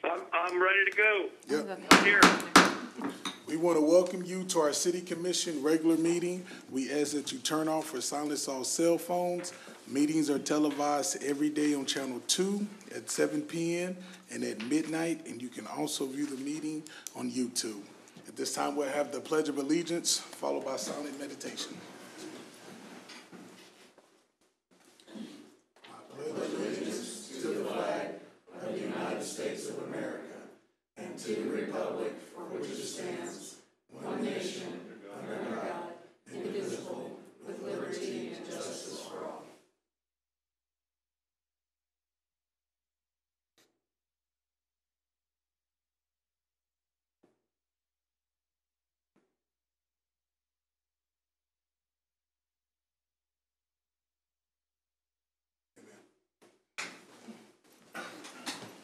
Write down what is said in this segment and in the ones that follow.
I'm ready to go. Yep. I'm here. We want to welcome you to our City Commission regular meeting. We ask that you turn off or silence all cell phones. Meetings are televised every day on Channel 2 at 7 p.m. and at midnight, and you can also view the meeting on YouTube. At this time, we'll have the Pledge of Allegiance, followed by silent meditation. I pledge allegiance to the flag of the United States of America and to the republic for which it stands, one nation, under God, indivisible, with liberty and justice for all.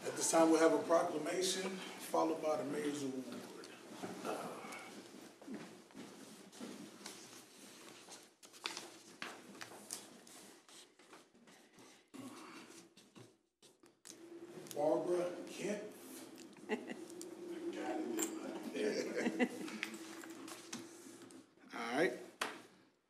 At this time, we'll have a proclamation, followed by the Mayor's Award. Barbara Kent. All right.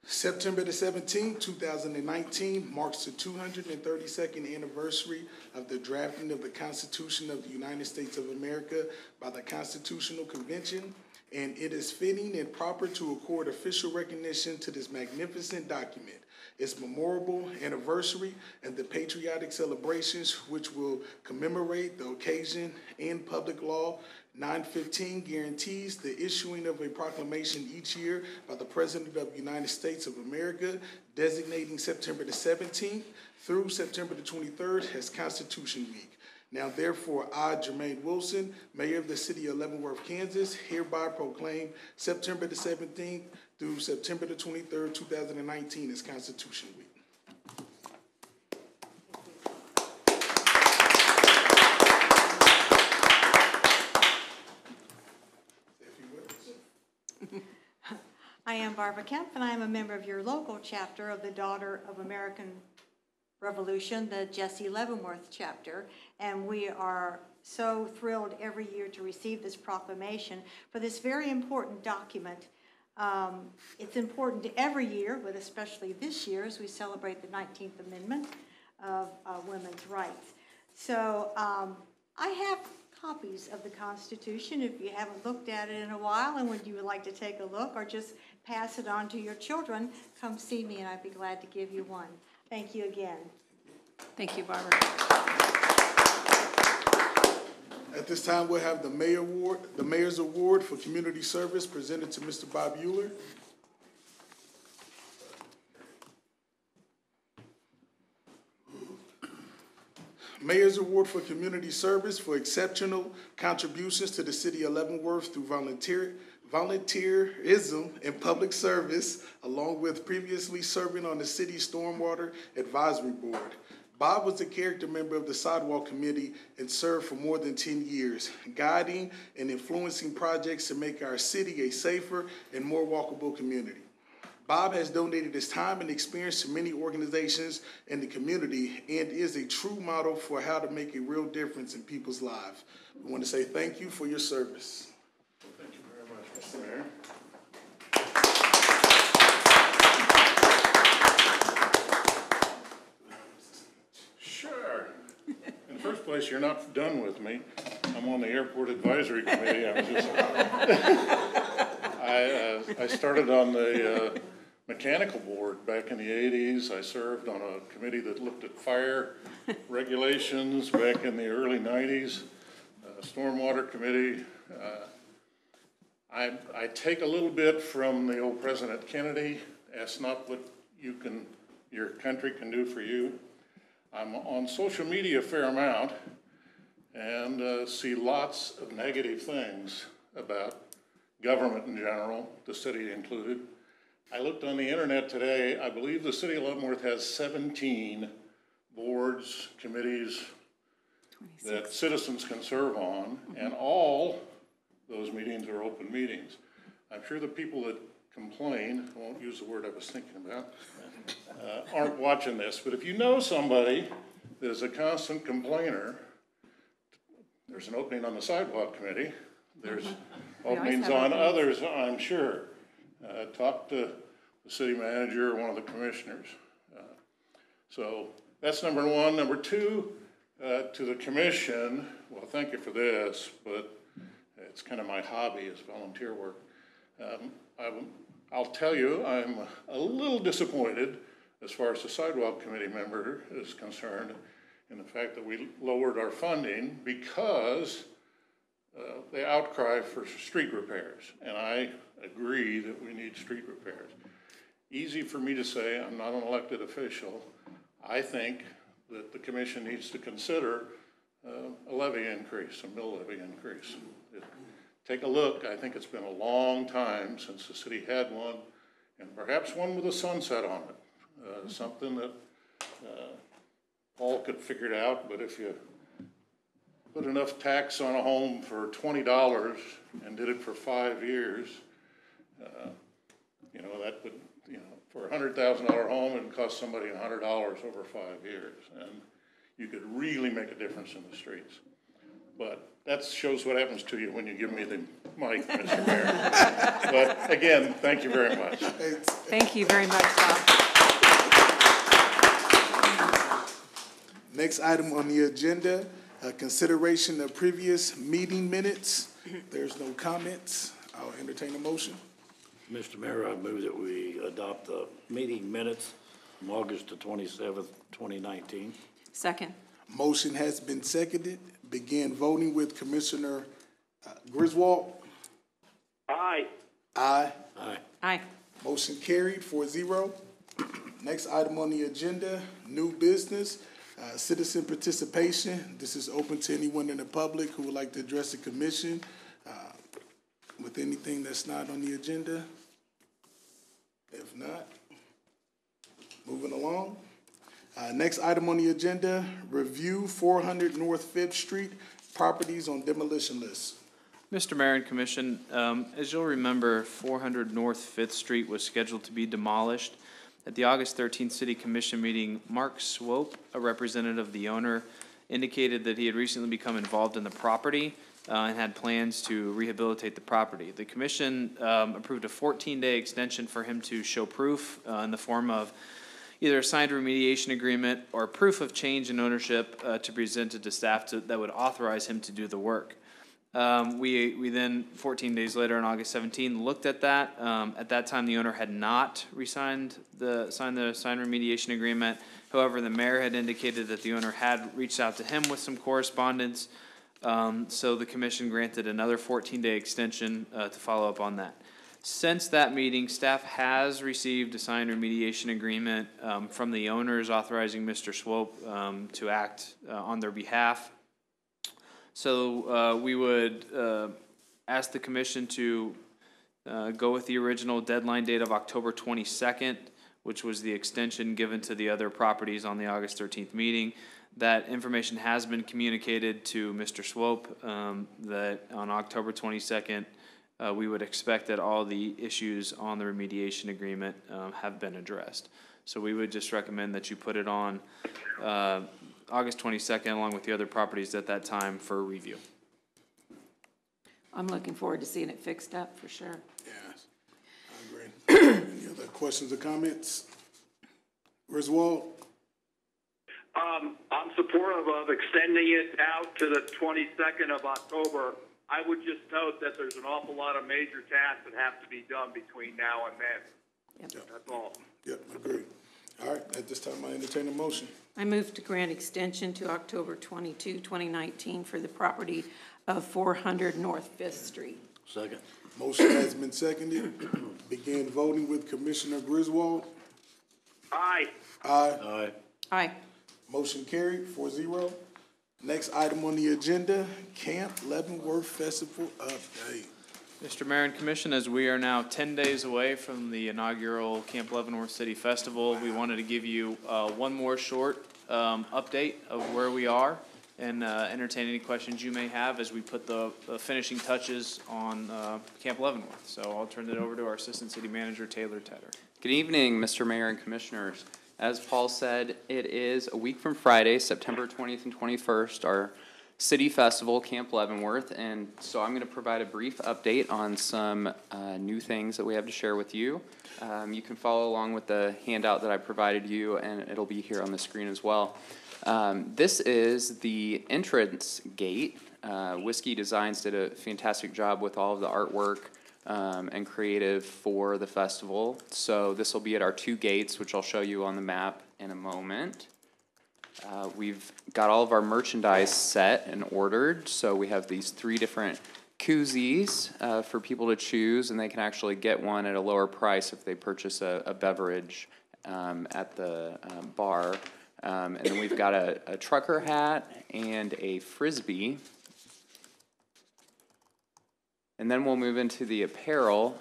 September the 17th, 2019 marks the 232nd anniversary of the drafting of the Constitution of the United States of America by the Constitutional Convention, and it is fitting and proper to accord official recognition to this magnificent document, its memorable anniversary, and the patriotic celebrations which will commemorate the occasion. In public law 915 guarantees the issuing of a proclamation each year by the President of the United States of America, designating September the 17th through September the 23rd as Constitution Week. Now, therefore, I, Jermaine Wilson, Mayor of the City of Leavenworth, Kansas, hereby proclaim September the 17th through September the 23rd, 2019 as Constitution Week. I am Barbara Kemp, and I am a member of your local chapter of the Daughter of American Revolution, the Jesse Leavenworth chapter, and we are so thrilled every year to receive this proclamation for this very important document. It's important to every year, but especially this year as we celebrate the 19th Amendment of women's rights. So I have copies of the Constitution if you haven't looked at it in a while, and when you would like to take a look or just pass it on to your children, come see me and I'd be glad to give you one. Thank you again. Thank you, Barbara. At this time, we'll have the Mayor's Award for Community Service presented to Mr. Bob Euler. Mayor's Award for Community Service for exceptional contributions to the City of Leavenworth through volunteerism and public service, along with previously serving on the City Stormwater Advisory Board. Bob was a character member of the Sidewalk Committee and served for more than 10 years, guiding and influencing projects to make our city a safer and more walkable community. Bob has donated his time and experience to many organizations in the community and is a true model for how to make a real difference in people's lives. We want to say thank you for your service. Thank you very much, Mr. Mayor. Sure. In the first place, you're not done with me. I'm on the Airport Advisory Committee. I started on the mechanical board back in the 80s. I served on a committee that looked at fire regulations back in the early 90s, stormwater committee. I take a little bit from the old President Kennedy, ask not what your country can do for you. I'm on social media a fair amount and see lots of negative things about government in general, the city included. I looked on the internet today. I believe the City of Leavenworth has 17 boards, committees 26. That citizens can serve on, and all those meetings are open meetings. I'm sure the people that complain, I won't use the word I was thinking about, aren't watching this, but if you know somebody that is a constant complainer, There's an opening on the sidewalk committee. There's always openings have on openings. others, I'm sure. Talk to the city manager or one of the commissioners. So that's number one. Number two, to the commission, well, thank you for this, but it's kind of my hobby is volunteer work. I'll tell you, I'm a little disappointed as far as the sidewalk committee member is concerned in the fact that we lowered our funding because the outcry for street repairs. And I agree that we need street repairs. Easy for me to say, I'm not an elected official. I think that the commission needs to consider a levy increase, a mill levy increase. Take a look. I think it's been a long time since the city had one, and perhaps one with a sunset on it. Something that Paul could figure it out, but if you put enough tax on a home for $20 and did it for 5 years, you know, that would, you know, for a $100,000 home, it would cost somebody $100 over 5 years. And you could really make a difference in the streets. But that shows what happens to you when you give me the mic, Mr. Mayor. But again, thank you very much. Thank you very much, Bob. Next item on the agenda, consideration of previous meeting minutes. There's no comments. I'll entertain a motion. Mr. Mayor, I move that we adopt the meeting minutes from August the 27th, 2019. Second. Motion has been seconded. Begin voting with Commissioner Griswold. Aye. Aye. Aye. Aye. Motion carried 4-0. Next item on the agenda, new business, citizen participation. This is open to anyone in the public who would like to address the commission with anything that's not on the agenda. If not, moving along. Next item on the agenda, review 400 North 5th Street, properties on demolition list. Mr. Mayor and Commission, as you'll remember, 400 North 5th Street was scheduled to be demolished. At the August 13th City Commission meeting, Mark Swope, a representative of the owner, indicated that he had recently become involved in the property and had plans to rehabilitate the property. The Commission approved a 14-day extension for him to show proof in the form of either a signed remediation agreement or proof of change in ownership to present to staff that would authorize him to do the work. We then, 14 days later on August 17, looked at that. At that time, the owner had not signed the signed remediation agreement. However, the mayor had indicated that the owner had reached out to him with some correspondence. So the commission granted another 14-day extension to follow up on that. Since that meeting, staff has received a signed remediation agreement from the owners authorizing Mr. Swope to act on their behalf. So we would ask the commission to go with the original deadline date of October 22nd, which was the extension given to the other properties on the August 13th meeting. That information has been communicated to Mr. Swope that on October 22nd, we would expect that all the issues on the remediation agreement have been addressed. So we would just recommend that you put it on August 22nd along with the other properties at that time for review. I'm looking forward to seeing it fixed up for sure. Yes, I agree. Any other questions or comments? Griswold? I'm supportive of extending it out to the 22nd of October. I would just note that there's an awful lot of major tasks that have to be done between now and then. Yep. That's all. Yep, agree. All right, at this time, I entertain a motion. I move to grant extension to October 22, 2019 for the property of 400 North 5th Street. Second. Motion has been seconded. Begin voting with Commissioner Griswold. Aye. Aye. Aye. Aye. Motion carried 4-0. Next item on the agenda, Camp Leavenworth Festival update. Mr. Mayor and Commission, as we are now 10 days away from the inaugural Camp Leavenworth City Festival, we wanted to give you one more short update of where we are and entertain any questions you may have as we put the finishing touches on Camp Leavenworth. So I'll turn it over to our Assistant City Manager, Taylor Tedder. Good evening, Mr. Mayor and Commissioners. As Paul said, it is a week from Friday, September 20th and 21st, our City Festival, Camp Leavenworth, and so I'm going to provide a brief update on some new things that we have to share with you. You can follow along with the handout that I provided you, and it'll be here on the screen as well. This is the entrance gate. Whiskey Designs did a fantastic job with all of the artwork and creative for the festival. So this will be at our 2 gates, which I'll show you on the map in a moment. We've got all of our merchandise set and ordered, so we have these 3 different koozies for people to choose, and they can actually get one at a lower price if they purchase a beverage at the bar. And then we've got a trucker hat and a frisbee. And then we'll move into the apparel.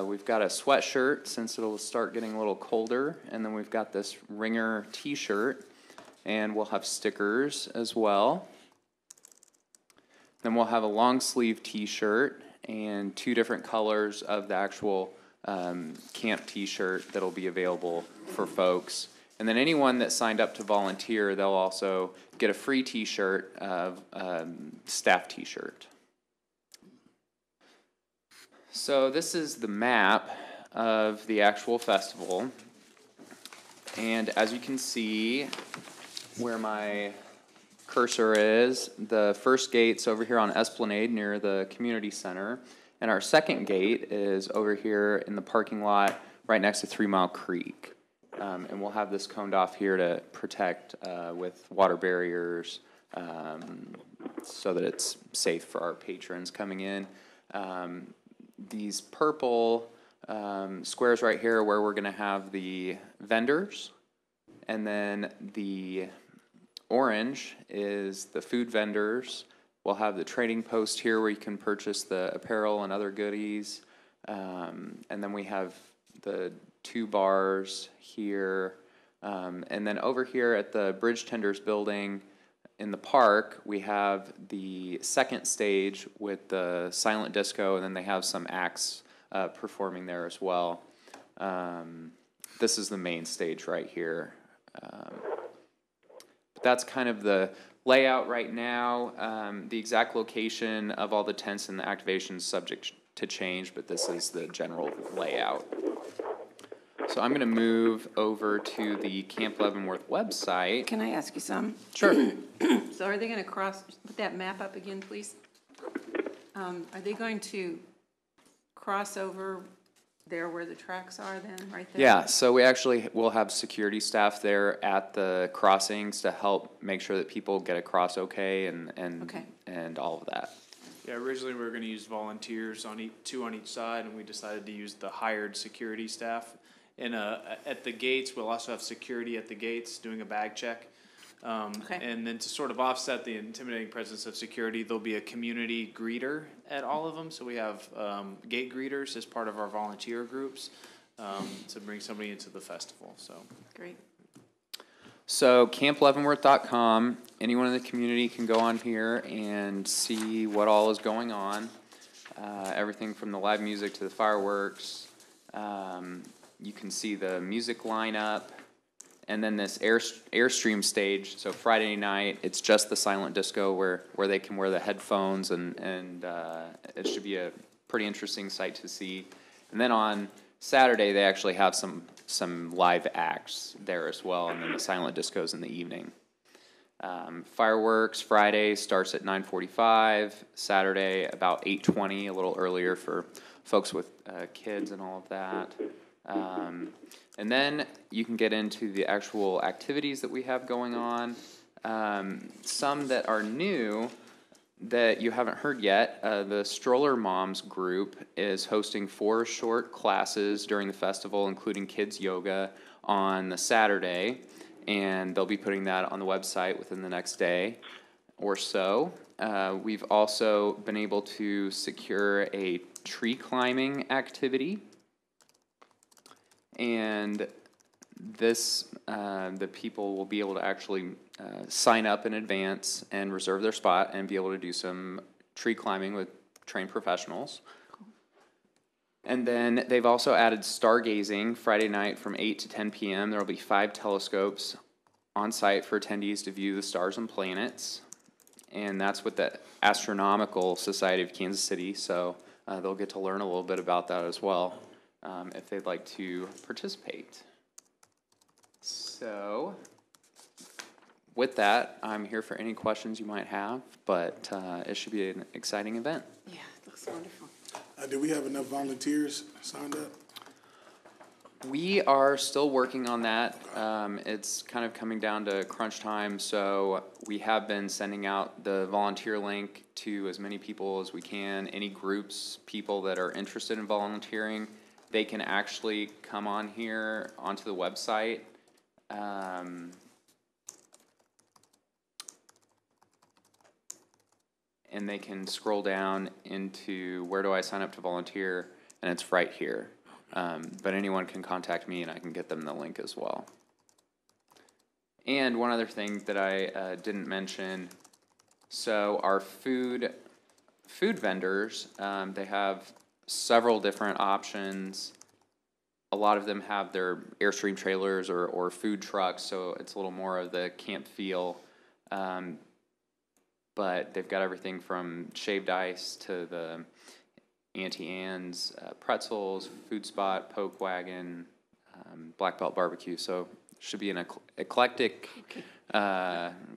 We've got a sweatshirt since it'll start getting a little colder, and then we've got this Ringer t-shirt. And we'll have stickers as well. Then we'll have a long sleeve t-shirt and 2 different colors of the actual camp t-shirt that'll be available for folks. And then anyone that signed up to volunteer, they'll also get a free t-shirt, staff t-shirt. So this is the map of the actual festival. And as you can see, where my cursor is, the first gate's over here on Esplanade near the community center, and our second gate is over here in the parking lot right next to 3 Mile Creek. And we'll have this coned off here to protect with water barriers so that it's safe for our patrons coming in. These purple squares right here are where we're going to have the vendors, and then the orange is the food vendors. We'll have the trading post here where you can purchase the apparel and other goodies. And then we have the 2 bars here. And then over here at the Bridge Tenders building in the park, we have the second stage with the silent disco, and then they have some acts performing there as well. This is the main stage right here. That's kind of the layout right now. The exact location of all the tents and the activations is subject to change, but this is the general layout. So I'm going to move over to the Camp Leavenworth website. Can I ask you some? Sure. So are they going to put that map up again, please? Are they going to cross over there where the tracks are then, right there? Yeah, so we actually will have security staff there at the crossings to help make sure that people get across okay and all of that. Yeah, originally we were going to use volunteers on 2 on each side, and we decided to use the hired security staff. And at the gates, we'll also have security at the gates doing a bag check. And then to sort of offset the intimidating presence of security, there'll be a community greeter at all of them. So we have gate greeters as part of our volunteer groups to bring somebody into the festival. So great. So campleavenworth.com, anyone in the community can go on here and see what all is going on. Everything from the live music to the fireworks. You can see the music lineup. And then this Airstream stage, so Friday night, it's just the silent disco where they can wear the headphones, and it should be a pretty interesting sight to see. And then on Saturday, they actually have some live acts there as well, and then the silent discos in the evening. Fireworks Friday starts at 9:45, Saturday about 8:20, a little earlier for folks with kids and all of that. And then you can get into the actual activities that we have going on. Some that are new that you haven't heard yet, the Stroller Moms group is hosting 4 short classes during the festival, including kids yoga on the Saturday, and they'll be putting that on the website within the next day or so. We've also been able to secure a tree climbing activity. And this, the people will be able to actually sign up in advance and reserve their spot and be able to do some tree climbing with trained professionals. And then they've also added stargazing Friday night from 8 to 10 p.m. There will be 5 telescopes on site for attendees to view the stars and planets. and that's with the Astronomical Society of Kansas City, so they'll get to learn a little bit about that as well, if they'd like to participate. So, with that, I'm here for any questions you might have, but it should be an exciting event. Yeah, it looks wonderful. Do we have enough volunteers signed up? We are still working on that. It's kind of coming down to crunch time, so we have been sending out the volunteer link to as many people as we can. Any groups, people that are interested in volunteering, they can actually come on here onto the website. And they can scroll down into where do I sign up to volunteer, and it's right here. But anyone can contact me and I can get them the link as well. And one other thing that I didn't mention, so our food vendors, they have several different options. A lot of them have their Airstream trailers or food trucks, so it's a little more of the camp feel. But they've got everything from shaved ice to the Auntie Anne's, pretzels, Food Spot, Poke Wagon, Black Belt Barbecue. So it should be an eclectic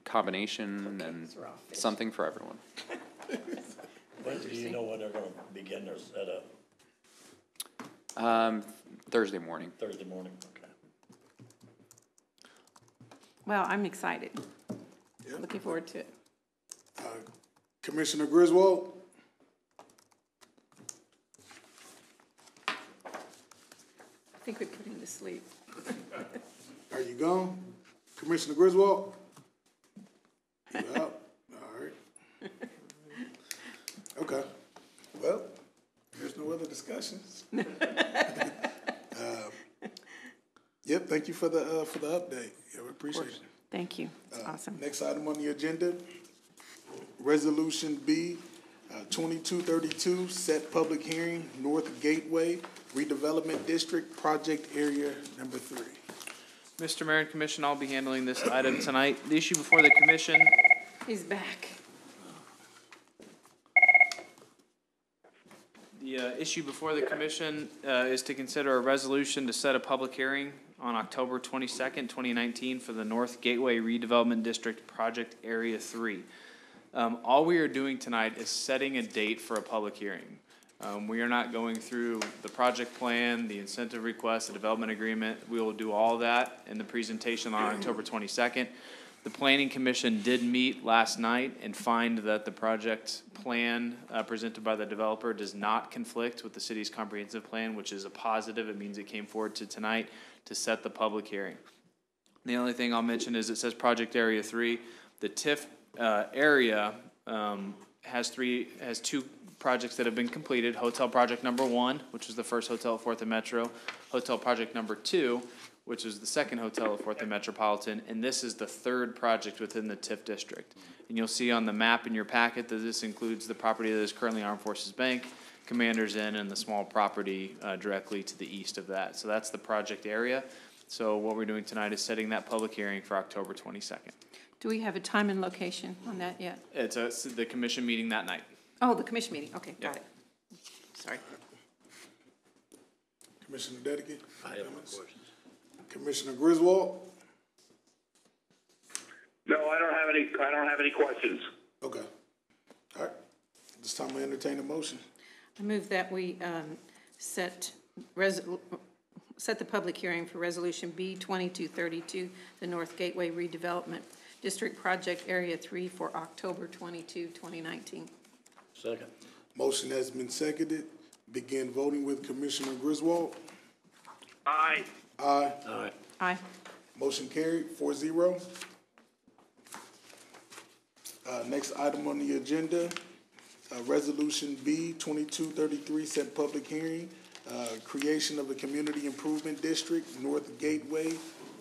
combination and something for everyone. When do you know when they're gonna begin their setup? Thursday morning. Thursday morning, okay. Well, I'm excited. Looking forward to it. Commissioner Griswold? I think we put him to sleep. Are you gone? Commissioner Griswold? You out? All right. Okay. Well, there's no other discussions. Yep, thank you for the update. Yeah, we appreciate it. Thank you. It's awesome. Next item on the agenda, Resolution B, 2232, set public hearing, North Gateway Redevelopment District, Project Area Number 3. Mr. Mayor and Commission, I'll be handling this item tonight. The issue before the commission. He's back. The issue before the commission is to consider a resolution to set a public hearing on October 22nd, 2019 for the North Gateway Redevelopment District Project Area 3. All we are doing tonight is setting a date for a public hearing. We are not going through the project plan, the incentive request, the development agreement. We will do all that in the presentation on October 22nd. The Planning Commission did meet last night and find that the project plan presented by the developer does not conflict with the city's comprehensive plan, which is a positive. It means it came forward to tonight to set the public hearing. The only thing I'll mention is it says Project Area 3. The TIF area has two projects that have been completed. Hotel Project Number 1, which was the first hotel at 4th and Metro. Hotel Project Number 2, which is the second hotel at 4th and Metropolitan, and this is the third project within the TIF district. And you'll see on the map in your packet that this includes the property that is currently Armed Forces Bank, Commander's Inn, and the small property directly to the east of that. So that's the project area. So what we're doing tonight is setting that public hearing for October 22nd. Do we have a time and location on that yet? It's the commission meeting that night. Oh, the commission meeting. Okay, got it. Sorry. Commissioner Dedekin? I have no questions. Commissioner Griswold? No, I don't have any questions. Okay. All right. This time I entertain a motion. I move that we set the public hearing for Resolution B 2232, the North Gateway Redevelopment District Project Area 3 for October 22, 2019. Second. Motion has been seconded. Begin voting with Commissioner Griswold. Aye. Aye. Aye. Aye. Motion carried, 4-0. Next item on the agenda, Resolution B 2233, set public hearing, creation of a community improvement district, North Gateway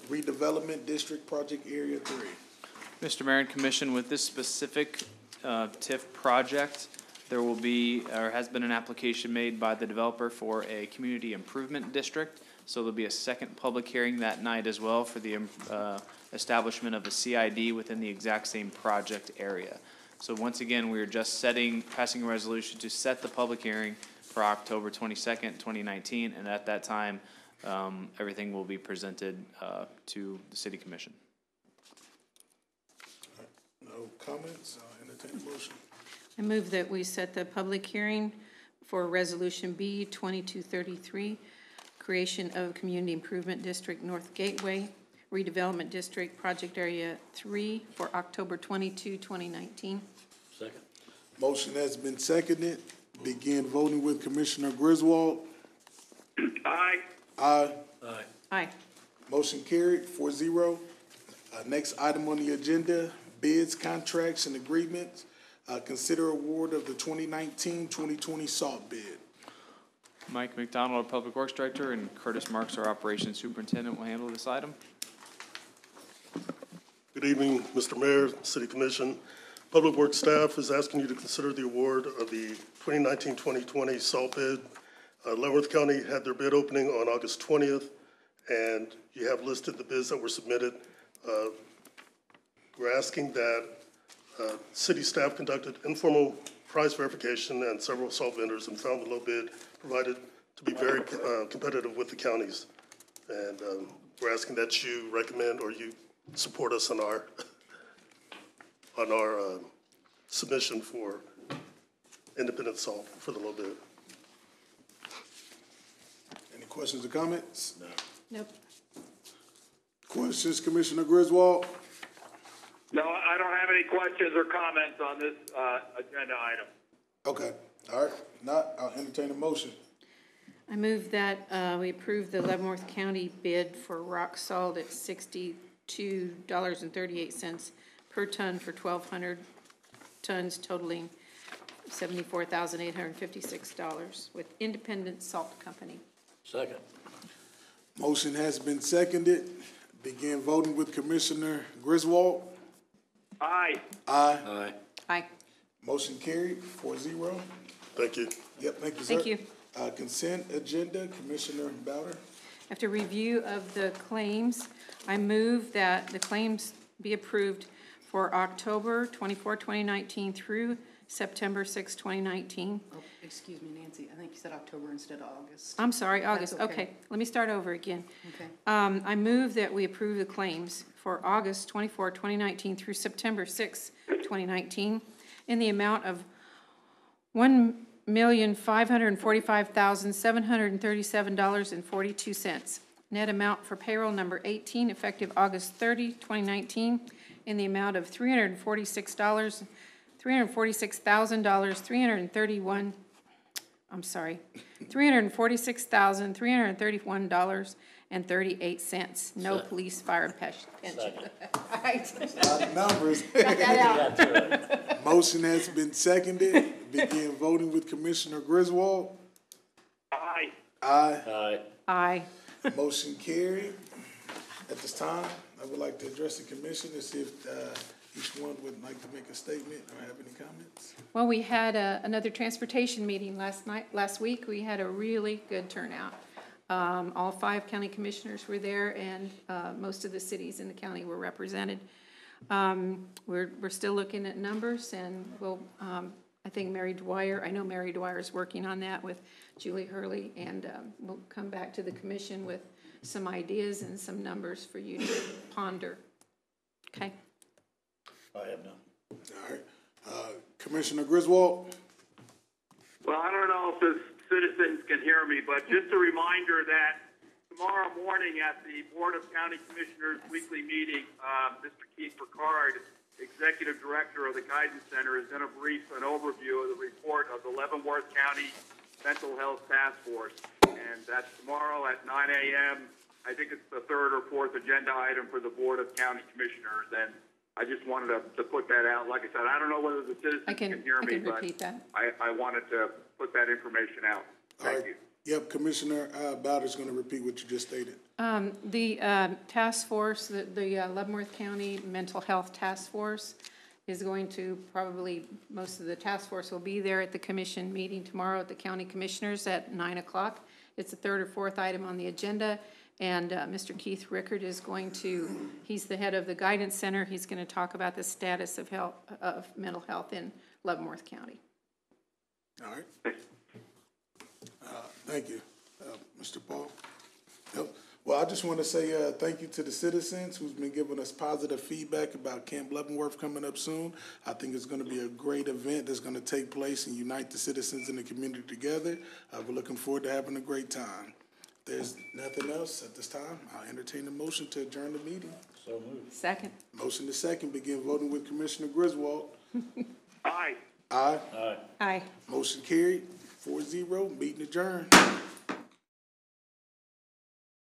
Redevelopment District, Project Area 3. Mr. Mayor and Commission, with this specific TIF project, there will be, or has been an application made by the developer for a community improvement district. So there'll be a second public hearing that night as well for the establishment of a CID within the exact same project area. So once again, we are just passing a resolution to set the public hearing for October 22nd, 2019, and at that time, everything will be presented to the City Commission. No comments, entertain a motion. I move that we set the public hearing for Resolution B 2233, creation of Community Improvement District North Gateway, Redevelopment District Project Area 3 for October 22, 2019. Second. Motion has been seconded. Begin voting with Commissioner Griswold. Aye. Aye. Aye. Aye. Motion carried 4-0. Next item on the agenda, bids, contracts, and agreements. Consider award of the 2019-2020 salt bid. Mike McDonald, our Public Works Director, and Curtis Marks, our Operations Superintendent, will handle this item. Good evening, Mr. Mayor, City Commission. Public Works staff is asking you to consider the award of the 2019-2020 salt bid. Leavenworth County had their bid opening on August 20th, and you have listed the bids that were submitted. We're asking that city staff conducted informal price verification and several salt vendors and found the low bid provided to be very competitive with the counties. And we're asking that you recommend or you support us on our submission for independent salt for the low bid. Any questions or comments? No. Nope. Questions, Commissioner Griswold? No, I don't have any questions or comments on this agenda item. Okay, all right. Not, I'll entertain a motion. I move that we approve the Leavenworth County bid for rock salt at $62.38 per ton for 1,200 tons totaling $74,856 with Independent Salt Company. Second. Motion has been seconded. Begin voting with Commissioner Griswold. Aye. Aye. Aye. Aye. Motion carried 4-0. Thank you. Yep, thank you, sir. Thank you. Consent agenda, Commissioner Bowder. After review of the claims, I move that the claims be approved for October 24, 2019 through September 6, 2019. Oh, excuse me, Nancy, I think you said October instead of August. I'm sorry, August. That's okay. Okay, let me start over again. Okay. I move that we approve the claims for August 24, 2019 through September 6, 2019 in the amount of $1,545,737.42. Net amount for payroll number 18, effective August 30, 2019, in the amount of $346,331.38. No police, fire, and pension. All right. A lot of numbers. Got that out. Motion has been seconded. Begin voting with Commissioner Griswold. Aye. Aye. Aye. Aye. Motion carried. At this time, I would like to address the commission to see if each one would like to make a statement or have any comments. Well, we had another transportation meeting last week. We had a really good turnout. All 5 county commissioners were there, and most of the cities in the county were represented. We're still looking at numbers, and we'll, I think I know Mary Dwyer is working on that with Julie Hurley, and we'll come back to the commission with some ideas and some numbers for you to ponder. Okay? I have none. All right. Commissioner Griswold? Well, I don't know if the citizens can hear me, but just a reminder that tomorrow morning at the Board of County Commissioners weekly meeting, Mr. Keith Ricard, Executive Director of the Guidance Center, is going to brief an overview of the report of the Leavenworth County Mental Health Task Force. And that's tomorrow at 9 a.m. I think it's the 3rd or 4th agenda item for the Board of County Commissioners. And I just wanted to put that out. Like I said, I don't know whether the citizens can hear me, but I wanted to put that information out. Thank you. Yep, Commissioner Bowder's going to repeat what you just stated. The task force, the Leavenworth County Mental Health Task Force is going to probably, most of the task force will be there at the commission meeting tomorrow at the county commissioners at 9 o'clock. It's the 3rd or 4th item on the agenda, And Mr. Keith Rickard is going to, he's the head of the Guidance Center. He's going to talk about the status of mental health in Leavenworth County. All right. Thank you, Mr. Paul. Yep. Well, I just want to say thank you to the citizens who's been giving us positive feedback about Camp Leavenworth coming up soon. I think it's going to be a great event that's going to take place and unite the citizens and the community together. We're looking forward to having a great time. If there's nothing else at this time, I'll entertain a motion to adjourn the meeting. So moved. Second. Motion to second. Begin voting with Commissioner Griswold. Aye. Aye. Aye. Aye. Motion carried. 4-0. Meeting adjourned.